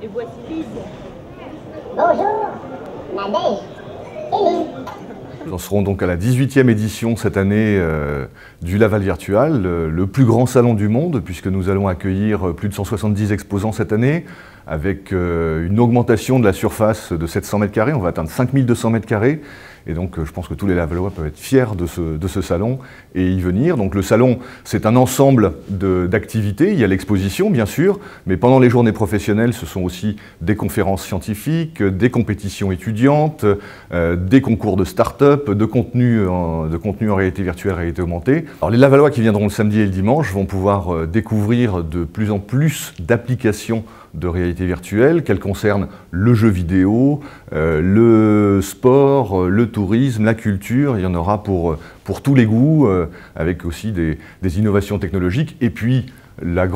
Et voici Lise. Bonjour, Nadège et Lise. Nous en serons donc à la 18e édition cette année du Laval Virtual, le plus grand salon du monde, puisque nous allons accueillir plus de 170 exposants cette année, avec une augmentation de la surface de 700 m². On va atteindre 5200 m². Et donc je pense que tous les Lavallois peuvent être fiers de ce salon et y venir. Donc le salon, c'est un ensemble d'activités. Il y a l'exposition, bien sûr, mais pendant les journées professionnelles, ce sont aussi des conférences scientifiques, des compétitions étudiantes, des concours de start-up, de contenu en réalité virtuelle, réalité augmentée. Alors les Lavallois qui viendront le samedi et le dimanche vont pouvoir découvrir de plus en plus d'applications de réalité virtuelle, qu'elles concernent le jeu vidéo, le sport, le tourisme, la culture. Il y en aura pour tous les goûts, avec aussi des innovations technologiques. Et puis, le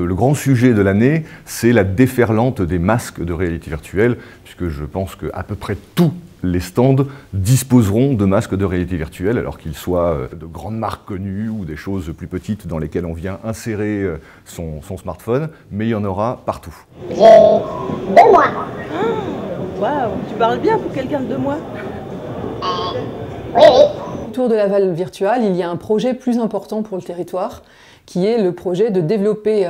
grand sujet de l'année, c'est la déferlante des masques de réalité virtuelle, puisque je pense qu'à peu près tous les stands disposeront de masques de réalité virtuelle, alors qu'ils soient de grandes marques connues ou des choses plus petites dans lesquelles on vient insérer son smartphone, mais il y en aura partout. J'ai 2 mois. Waouh, tu parles bien pour quelqu'un de 2 mois. Oui. Autour de Laval Virtual, il y a un projet plus important pour le territoire, qui est le projet de développer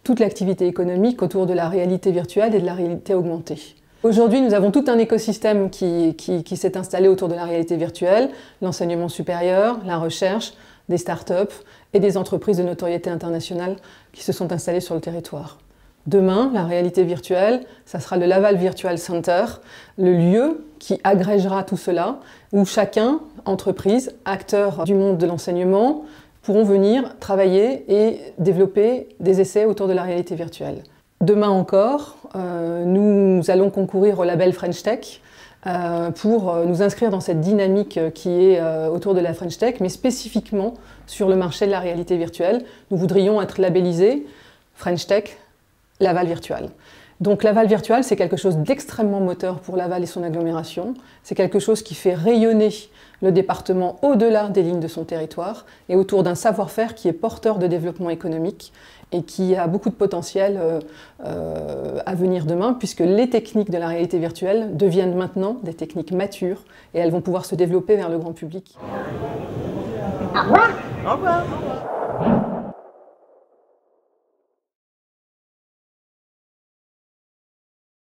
toute l'activité économique autour de la réalité virtuelle et de la réalité augmentée. Aujourd'hui, nous avons tout un écosystème qui s'est installé autour de la réalité virtuelle, l'enseignement supérieur, la recherche, des startups et des entreprises de notoriété internationale qui se sont installées sur le territoire. Demain, la réalité virtuelle, ça sera le Laval Virtual Center, le lieu qui agrégera tout cela, où chacun, entreprise, acteur du monde de l'enseignement, pourront venir travailler et développer des essais autour de la réalité virtuelle. Demain encore, nous allons concourir au label French Tech pour nous inscrire dans cette dynamique qui est autour de la French Tech, mais spécifiquement sur le marché de la réalité virtuelle. Nous voudrions être labellisés French Tech, Laval Virtual. Donc Laval Virtual, c'est quelque chose d'extrêmement moteur pour Laval et son agglomération. C'est quelque chose qui fait rayonner le département au-delà des lignes de son territoire et autour d'un savoir-faire qui est porteur de développement économique et qui a beaucoup de potentiel à venir demain, puisque les techniques de la réalité virtuelle deviennent maintenant des techniques matures et elles vont pouvoir se développer vers le grand public. Au revoir. Au revoir.